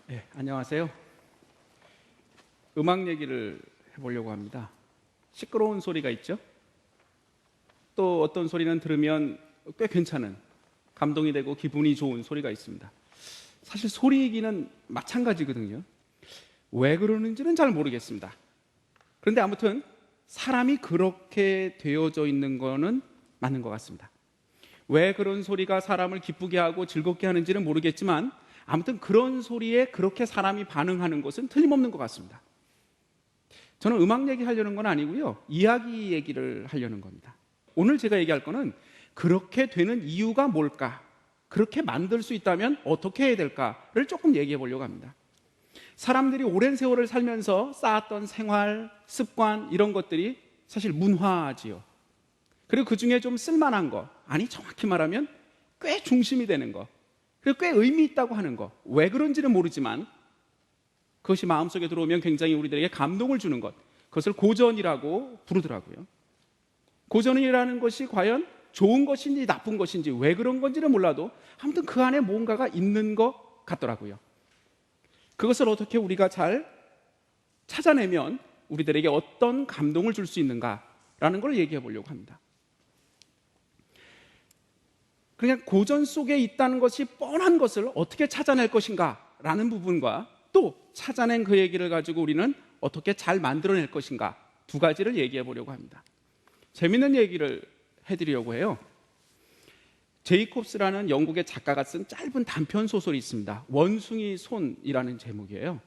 네, 안녕하세요. 음악 얘기를 해보려고 합니다. 시끄러운 소리가 있죠. 또 어떤 소리는 들으면 꽤 괜찮은, 감동이 되고 기분이 좋은 소리가 있습니다. 사실 소리 얘기는 마찬가지거든요. 왜 그러는지는 잘 모르겠습니다. 그런데 아무튼 사람이 그렇게 되어져 있는 거는 맞는 것 같습니다. 왜 그런 소리가 사람을 기쁘게 하고 즐겁게 하는지는 모르겠지만 아무튼 그런 소리에 그렇게 사람이 반응하는 것은 틀림없는 것 같습니다. 저는 음악 얘기하려는 건 아니고요, 이야기 얘기를 하려는 겁니다. 오늘 제가 얘기할 거는 그렇게 되는 이유가 뭘까, 그렇게 만들 수 있다면 어떻게 해야 될까를 조금 얘기해 보려고 합니다. 사람들이 오랜 세월을 살면서 쌓았던 생활, 습관 이런 것들이 사실 문화지요. 그리고 그 중에 좀 쓸만한 거, 아니 정확히 말하면 꽤 중심이 되는 거, 그리고 꽤 의미 있다고 하는 거, 왜 그런지는 모르지만 그것이 마음속에 들어오면 굉장히 우리들에게 감동을 주는 것, 그것을 고전이라고 부르더라고요. 고전이라는 것이 과연 좋은 것인지 나쁜 것인지 왜 그런 건지는 몰라도 아무튼 그 안에 뭔가가 있는 것 같더라고요. 그것을 어떻게 우리가 잘 찾아내면 우리들에게 어떤 감동을 줄 수 있는가라는 걸 얘기해 보려고 합니다. 그냥 고전 속에 있다는 것이 뻔한 것을 어떻게 찾아낼 것인가 라는 부분과 또 찾아낸 그 얘기를 가지고 우리는 어떻게 잘 만들어낼 것인가, 두 가지를 얘기해 보려고 합니다. 재밌는 얘기를 해드리려고 해요. 제이콥스라는 영국의 작가가 쓴 짧은 단편 소설이 있습니다. 원숭이 손이라는 제목이에요.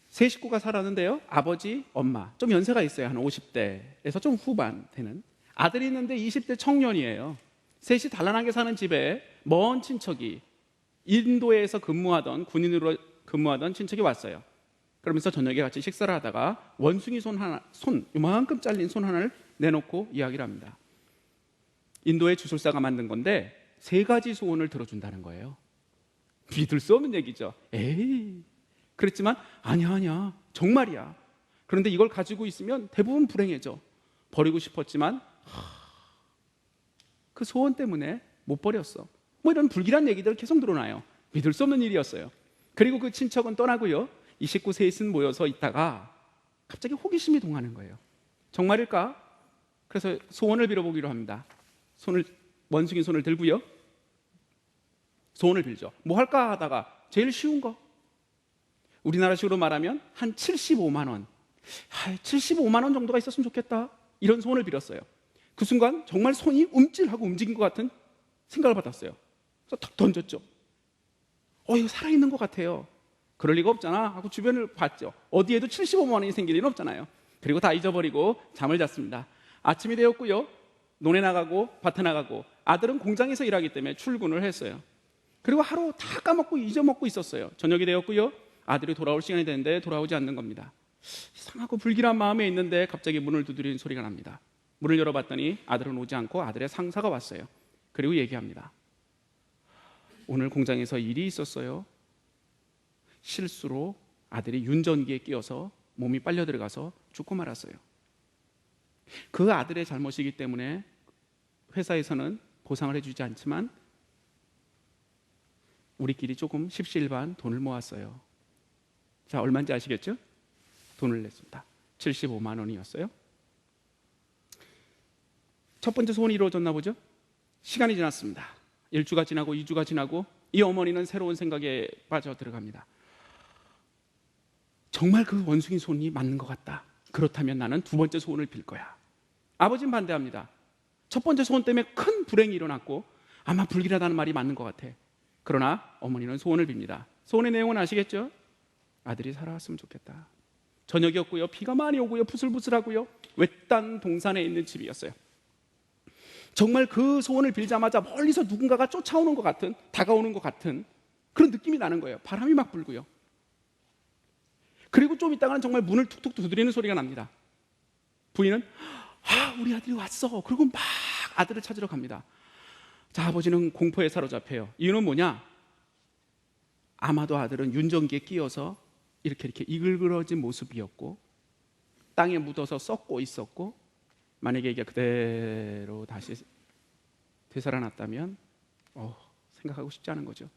세 식구가 살았는데요, 아버지, 엄마, 좀 연세가 있어요. 한 50대에서 좀 후반 되는 아들이 있는데 20대 청년이에요. 셋이 단란하게 사는 집에 먼 친척이, 인도에서 근무하던, 군인으로 근무하던 친척이 왔어요. 그러면서 저녁에 같이 식사를 하다가 원숭이 손 이만큼 잘린 손 하나를 내놓고 이야기를 합니다. 인도의 주술사가 만든 건데 3가지 소원을 들어준다는 거예요. 믿을 수 없는 얘기죠. 에이, 그랬지만 아니야 정말이야. 그런데 이걸 가지고 있으면 대부분 불행해져. 버리고 싶었지만 그 소원 때문에 못 버렸어. 뭐 이런 불길한 얘기들 계속 늘어나요. 믿을 수 없는 일이었어요. 그리고 그 친척은 떠나고요, 이 식구 셋은 모여서 있다가 갑자기 호기심이 동하는 거예요. 정말일까? 그래서 소원을 빌어보기로 합니다. 원숭이 손을 들고요, 소원을 빌죠. 뭐 할까 하다가 제일 쉬운 거, 우리나라식으로 말하면 한 75만 원, 75만 원 정도가 있었으면 좋겠다, 이런 소원을 빌었어요. 그 순간 정말 손이 움찔하고 움직인 것 같은 생각을 받았어요. 그래서 탁 던졌죠. 이거 살아있는 것 같아요. 그럴 리가 없잖아 하고 주변을 봤죠. 어디에도 75만 원이 생길 일은 없잖아요. 그리고 다 잊어버리고 잠을 잤습니다. 아침이 되었고요, 논에 나가고 밭에 나가고, 아들은 공장에서 일하기 때문에 출근을 했어요. 그리고 하루 다 까먹고 잊어먹고 있었어요. 저녁이 되었고요, 아들이 돌아올 시간이 됐는데 돌아오지 않는 겁니다. 이상하고 불길한 마음에 있는데 갑자기 문을 두드리는 소리가 납니다. 문을 열어봤더니 아들은 오지 않고 아들의 상사가 왔어요. 그리고 얘기합니다. 오늘 공장에서 일이 있었어요. 실수로 아들이 윤전기에 끼어서 몸이 빨려 들어가서 죽고 말았어요. 그 아들의 잘못이기 때문에 회사에서는 보상을 해주지 않지만 우리끼리 조금 십시일반 돈을 모았어요. 자, 얼마인지 아시겠죠? 돈을 냈습니다. 75만 원이었어요. 첫 번째 소원이 이루어졌나 보죠? 시간이 지났습니다. 1주가 지나고 2주가 지나고 이 어머니는 새로운 생각에 빠져 들어갑니다. 정말 그 원숭이 손이 맞는 것 같다. 그렇다면 나는 두 번째 소원을 빌 거야. 아버지는 반대합니다. 첫 번째 소원 때문에 큰 불행이 일어났고 아마 불길하다는 말이 맞는 것 같아. 그러나 어머니는 소원을 빕니다. 소원의 내용은 아시겠죠? 아들이 살아왔으면 좋겠다. 저녁이었고요, 비가 많이 오고요, 부슬부슬하고요, 외딴 동산에 있는 집이었어요. 정말 그 소원을 빌자마자 멀리서 누군가가 쫓아오는 것 같은, 다가오는 것 같은 그런 느낌이 나는 거예요. 바람이 막 불고요. 그리고 좀 있다가는 정말 문을 툭툭 두드리는 소리가 납니다. 부인은 우리 아들이 왔어. 그리고 막 아들을 찾으러 갑니다. 자, 아버지는 공포에 사로잡혀요. 이유는 뭐냐? 아마도 아들은 윤전기에 끼어서 이렇게 이글거려진 모습이었고 땅에 묻어서 썩고 있었고, 만약에 이게 그대로 다시 되살아났다면 생각하고 싶지 않은 거죠.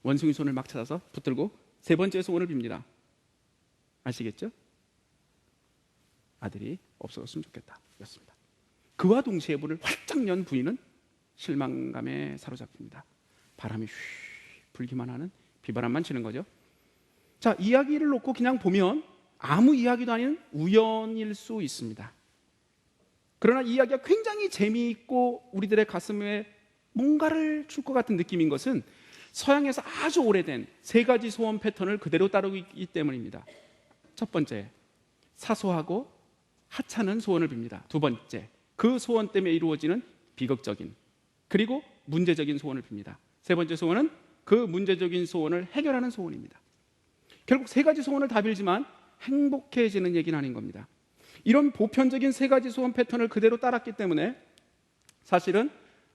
원숭이 손을 막 찾아서 붙들고 세 번째 소원을 빕니다. 아시겠죠? 아들이 없어졌으면 좋겠다 였습니다. 그와 동시에 문을 활짝 연 부인은 실망감에 사로잡힙니다. 바람이 휘 불기만 하는 비바람만 치는 거죠. 자, 이야기를 놓고 그냥 보면 아무 이야기도 아닌 우연일 수 있습니다. 그러나 이 이야기가 굉장히 재미있고 우리들의 가슴에 뭔가를 줄 것 같은 느낌인 것은 서양에서 아주 오래된 세 가지 소원 패턴을 그대로 따르고 있기 때문입니다. 첫 번째, 사소하고 하찮은 소원을 빕니다. 두 번째, 그 소원 때문에 이루어지는 비극적인 그리고 문제적인 소원을 빕니다. 세 번째 소원은 그 문제적인 소원을 해결하는 소원입니다. 결국 세 가지 소원을 다 빌지만 행복해지는 얘기는 아닌 겁니다. 이런 보편적인 세 가지 소원 패턴을 그대로 따랐기 때문에 사실은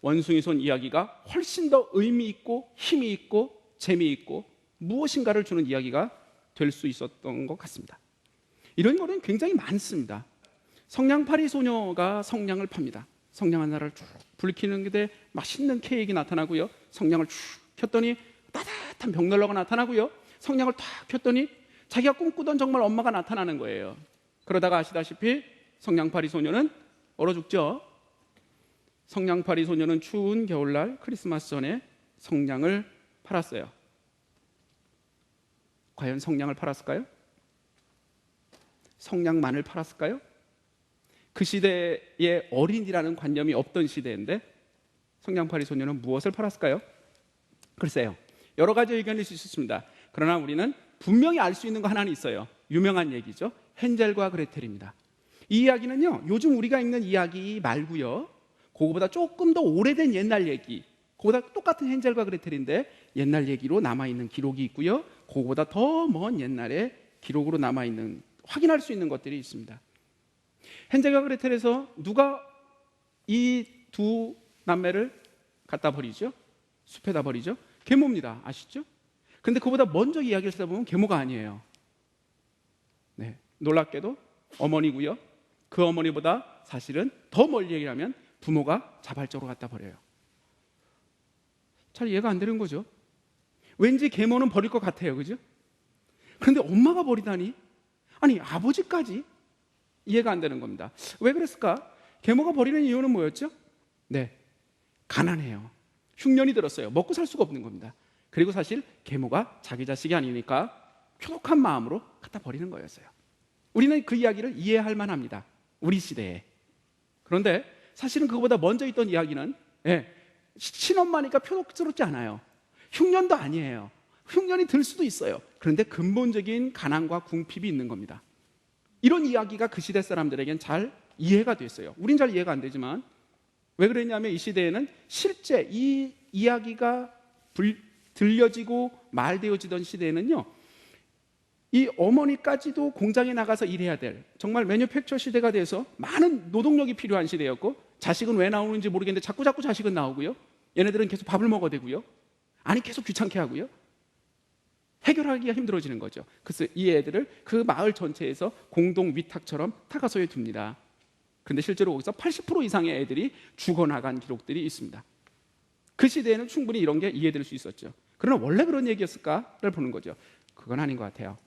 원숭이 손 이야기가 훨씬 더 의미 있고 힘이 있고 재미있고 무엇인가를 주는 이야기가 될 수 있었던 것 같습니다. 이런 거는 굉장히 많습니다. 성냥팔이 소녀가 성냥을 팝니다. 성냥 하나를 쭉 불키는데 맛있는 케이크 나타나고요. 성냥을 쭉 켰더니 따뜻한 벽난로가 나타나고요. 성냥을 탁 켰더니 자기가 꿈꾸던 정말 엄마가 나타나는 거예요. 그러다가 아시다시피 성냥팔이 소녀는 얼어 죽죠. 성냥팔이 소녀는 추운 겨울날 크리스마스 전에 성냥을 팔았어요. 과연 성냥을 팔았을까요? 성냥만을 팔았을까요? 그 시대에 어린이라는 관념이 없던 시대인데 성냥팔이 소녀는 무엇을 팔았을까요? 글쎄요, 여러 가지 의견이 있을 수 있습니다. 그러나 우리는 분명히 알 수 있는 거 하나는 있어요. 유명한 얘기죠. 헨젤과 그레텔입니다. 이 이야기는요, 요즘 우리가 읽는 이야기 말고요, 그거보다 조금 더 오래된 옛날 얘기, 그거보다 똑같은 헨젤과 그레텔인데 옛날 얘기로 남아있는 기록이 있고요, 그거보다 더 먼 옛날에 기록으로 남아있는, 확인할 수 있는 것들이 있습니다. 헨젤과 그레텔에서 누가 이 두 남매를 갖다 버리죠? 숲에다 버리죠? 계모입니다. 아시죠? 근데 그보다 먼저 이야기를 찾아보면 계모가 아니에요. 네, 놀랍게도 어머니고요, 그 어머니보다 사실은 더 멀리 얘기하면 부모가 자발적으로 갖다 버려요. 잘 이해가 안 되는 거죠. 왠지 계모는 버릴 것 같아요, 그죠? 그런데 엄마가 버리다니, 아니 아버지까지 이해가 안 되는 겁니다. 왜 그랬을까? 계모가 버리는 이유는 뭐였죠? 네, 가난해요. 흉년이 들었어요. 먹고 살 수가 없는 겁니다. 그리고 사실 계모가 자기 자식이 아니니까 표독한 마음으로 갖다 버리는 거였어요. 우리는 그 이야기를 이해할 만합니다, 우리 시대에. 그런데 사실은 그거보다 먼저 있던 이야기는, 친엄마니까 표독스럽지 않아요. 흉년도 아니에요. 흉년이 들 수도 있어요. 그런데 근본적인 가난과 궁핍이 있는 겁니다. 이런 이야기가 그 시대 사람들에겐 잘 이해가 됐어요. 우린 잘 이해가 안 되지만, 왜 그랬냐면 이 시대에는 실제 이 이야기가 들려지고 말되어지던 시대에는요, 이 어머니까지도 공장에 나가서 일해야 될, 정말 매뉴팩처 시대가 돼서 많은 노동력이 필요한 시대였고, 자식은 왜 나오는지 모르겠는데 자꾸 자식은 나오고요, 얘네들은 계속 밥을 먹어야 되고요, 아니 계속 귀찮게 하고요, 해결하기가 힘들어지는 거죠. 그래서 이 애들을 그 마을 전체에서 공동 위탁처럼 타가소에 둡니다. 그런데 실제로 거기서 80% 이상의 애들이 죽어나간 기록들이 있습니다. 그 시대에는 충분히 이런 게 이해될 수 있었죠. 그러나 원래 그런 얘기였을까를 보는 거죠. 그건 아닌 것 같아요.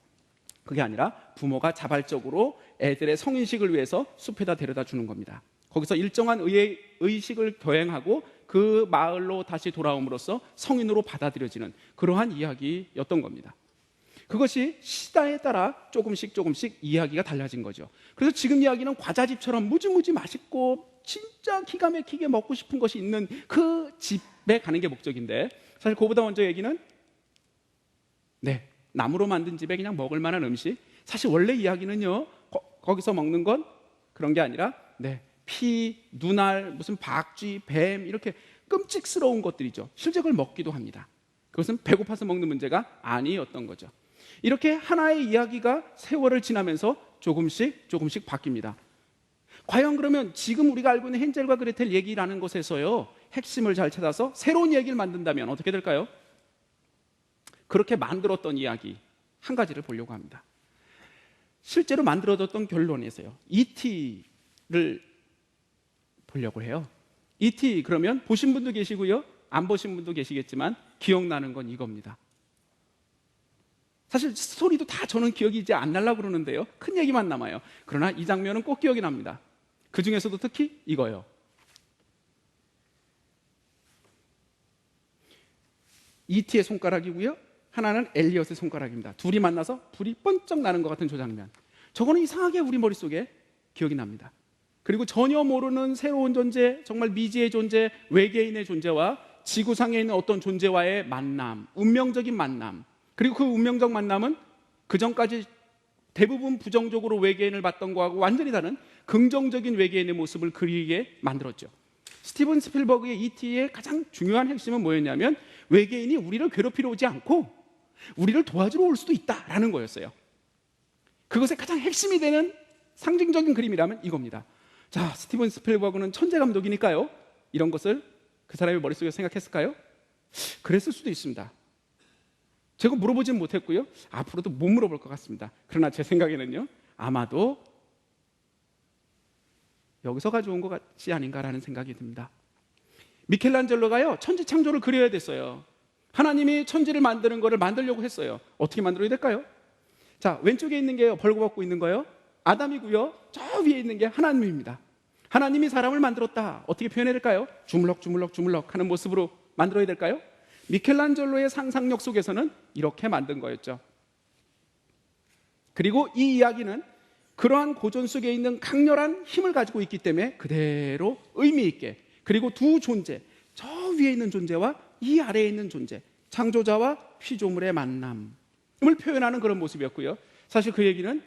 그게 아니라 부모가 자발적으로 애들의 성인식을 위해서 숲에다 데려다 주는 겁니다. 거기서 일정한 의식을 거행하고 그 마을로 다시 돌아옴으로써 성인으로 받아들여지는 그러한 이야기였던 겁니다. 그것이 시대에 따라 조금씩 이야기가 달라진 거죠. 그래서 지금 이야기는 과자집처럼 무지무지 맛있고 진짜 기가 막히게 먹고 싶은 것이 있는 그 집에 가는 게 목적인데, 사실 그보다 먼저 얘기는 나무로 만든 집에 그냥 먹을 만한 음식, 사실 원래 이야기는요, 거기서 먹는 건 그런 게 아니라 피, 눈알, 무슨 박쥐, 뱀, 이렇게 끔찍스러운 것들이죠. 실제 그걸 먹기도 합니다. 그것은 배고파서 먹는 문제가 아니었던 거죠. 이렇게 하나의 이야기가 세월을 지나면서 조금씩 바뀝니다. 과연 그러면 지금 우리가 알고 있는 헨젤과 그레텔 얘기라는 것에서요, 핵심을 잘 찾아서 새로운 얘기를 만든다면 어떻게 될까요? 그렇게 만들었던 이야기 한 가지를 보려고 합니다. 실제로 만들어졌던 결론에서요, E.T.를 보려고 해요. E.T. 그러면 보신 분도 계시고요, 안 보신 분도 계시겠지만 기억나는 건 이겁니다. 사실 스토리도 다 저는 기억이 이제 안 나려고 그러는데요, 큰 얘기만 남아요. 그러나 이 장면은 꼭 기억이 납니다. 그 중에서도 특히 이거요. E.T의 손가락이고요, 하나는 엘리엇의 손가락입니다. 둘이 만나서 불이 번쩍 나는 것 같은 저 장면, 저거는 이상하게 우리 머릿속에 기억이 납니다. 그리고 전혀 모르는 새로운 존재, 정말 미지의 존재, 외계인의 존재와 지구상에 있는 어떤 존재와의 만남, 운명적인 만남, 그리고 그 운명적 만남은 그전까지 대부분 부정적으로 외계인을 봤던 거하고 완전히 다른 긍정적인 외계인의 모습을 그리게 만들었죠. 스티븐 스필버그의 E.T의 가장 중요한 핵심은 뭐였냐면, 외계인이 우리를 괴롭히러 오지 않고 우리를 도와주러 올 수도 있다라는 거였어요. 그것의 가장 핵심이 되는 상징적인 그림이라면 이겁니다. 자, 스티븐 스필버그는 천재 감독이니까요, 이런 것을 그 사람의 머릿속에 생각했을까요? 그랬을 수도 있습니다. 제가 물어보진 못했고요, 앞으로도 못 물어볼 것 같습니다. 그러나 제 생각에는요, 아마도 여기서 가져온 것 같지 아닌가라는 생각이 듭니다. 미켈란젤로가요, 천지 창조를 그려야 됐어요. 하나님이 천지를 만드는 거를 만들려고 했어요. 어떻게 만들어야 될까요? 자, 왼쪽에 있는 게요, 벌거벗고 있는 거요, 아담이고요, 저 위에 있는 게 하나님입니다. 하나님이 사람을 만들었다. 어떻게 표현해야 될까요? 주물럭 주물럭 주물럭 하는 모습으로 만들어야 될까요? 미켈란젤로의 상상력 속에서는 이렇게 만든 거였죠. 그리고 이 이야기는 그러한 고전 속에 있는 강렬한 힘을 가지고 있기 때문에 그대로 의미 있게, 그리고 두 존재, 저 위에 있는 존재와 이 아래에 있는 존재, 창조자와 피조물의 만남을 표현하는 그런 모습이었고요. 사실 그 얘기는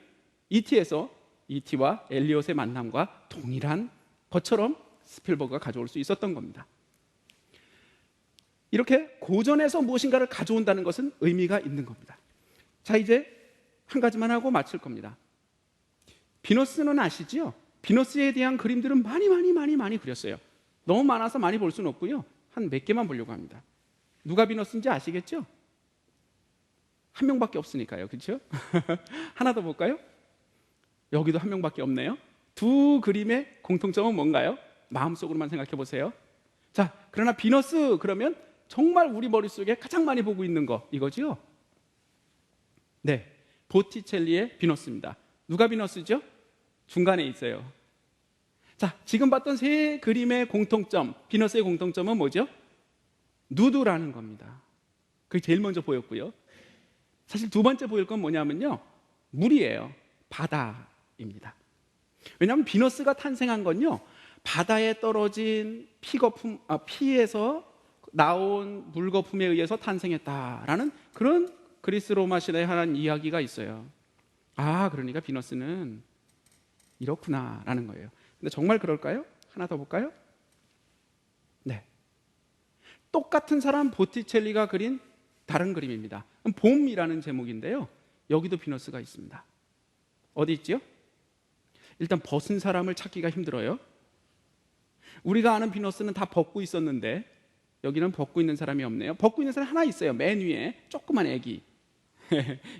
E.T에서 E.T와 엘리엇의 만남과 동일한 것처럼 스필버그가 가져올 수 있었던 겁니다. 이렇게 고전에서 무엇인가를 가져온다는 것은 의미가 있는 겁니다. 자, 이제 한 가지만 하고 마칠 겁니다. 비너스는 아시지요? 비너스에 대한 그림들은 많이 그렸어요. 너무 많아서 많이 볼 수는 없고요, 한 몇 개만 보려고 합니다. 누가 비너스인지 아시겠죠? 한 명밖에 없으니까요, 그렇죠? 하나 더 볼까요? 여기도 한 명밖에 없네요. 두 그림의 공통점은 뭔가요? 마음속으로만 생각해 보세요. 자, 그러나 비너스 그러면 정말 우리 머릿속에 가장 많이 보고 있는 거 이거죠? 네, 보티첼리의 비너스입니다. 누가 비너스죠? 중간에 있어요. 자, 지금 봤던 세 그림의 공통점, 비너스의 공통점은 뭐죠? 누드라는 겁니다. 그게 제일 먼저 보였고요. 사실 두 번째 보일 건 뭐냐면요, 물이에요. 바다입니다. 왜냐하면 비너스가 탄생한 건요, 바다에 떨어진 피에서 나온 물거품에 의해서 탄생했다라는 그런 그리스 로마 시대의 한 이야기가 있어요. 아, 그러니까 비너스는 이렇구나라는 거예요. 근데 정말 그럴까요? 하나 더 볼까요? 네, 똑같은 사람 보티첼리가 그린 다른 그림입니다. 봄이라는 제목인데요, 여기도 비너스가 있습니다. 어디 있죠? 일단 벗은 사람을 찾기가 힘들어요. 우리가 아는 비너스는 다 벗고 있었는데 여기는 벗고 있는 사람이 없네요. 벗고 있는 사람이 하나 있어요. 맨 위에 조그만 애기.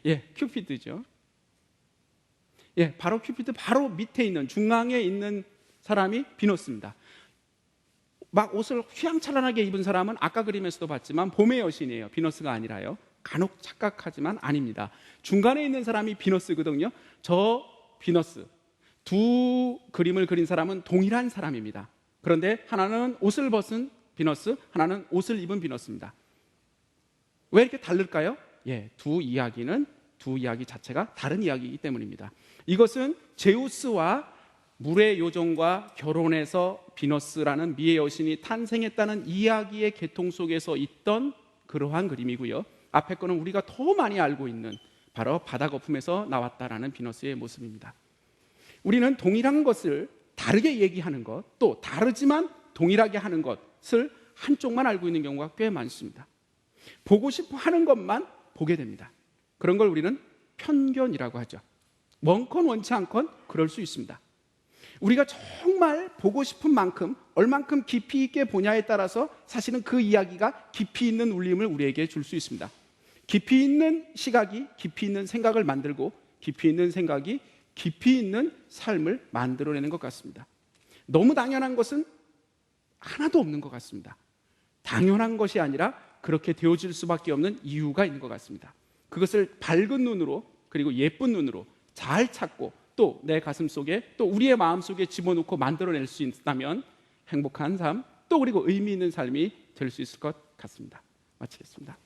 예, 큐피드죠. 예, 바로 큐피드 바로 밑에 있는, 중앙에 있는 사람이 비너스입니다. 막 옷을 휘황찬란하게 입은 사람은 아까 그림에서도 봤지만 봄의 여신이에요. 비너스가 아니라요. 간혹 착각하지만 아닙니다. 중간에 있는 사람이 비너스거든요. 저 비너스, 두 그림을 그린 사람은 동일한 사람입니다. 그런데 하나는 옷을 벗은 비너스, 하나는 옷을 입은 비너스입니다. 왜 이렇게 다를까요? 예, 두 이야기 자체가 다른 이야기이기 때문입니다. 이것은 제우스와 물의 요정과 결혼해서 비너스라는 미의 여신이 탄생했다는 이야기의 계통 속에서 있던 그러한 그림이고요. 앞에 거는 우리가 더 많이 알고 있는 바로 바다 거품에서 나왔다라는 비너스의 모습입니다. 우리는 동일한 것을 다르게 얘기하는 것, 또 다르지만 동일하게 하는 것을 한쪽만 알고 있는 경우가 꽤 많습니다. 보고 싶어 하는 것만 보게 됩니다. 그런 걸 우리는 편견이라고 하죠. 원컨 원치 않건 그럴 수 있습니다. 우리가 정말 보고 싶은 만큼 얼만큼 깊이 있게 보냐에 따라서 사실은 그 이야기가 깊이 있는 울림을 우리에게 줄 수 있습니다. 깊이 있는 시각이 깊이 있는 생각을 만들고, 깊이 있는 생각이 깊이 있는 삶을 만들어내는 것 같습니다. 너무 당연한 것은 하나도 없는 것 같습니다. 당연한 것이 아니라 그렇게 되어질 수밖에 없는 이유가 있는 것 같습니다. 그것을 밝은 눈으로 그리고 예쁜 눈으로 잘 찾고 또 내 가슴 속에 또 우리의 마음 속에 집어넣고 만들어낼 수 있다면 행복한 삶 또 그리고 의미 있는 삶이 될 수 있을 것 같습니다. 마치겠습니다.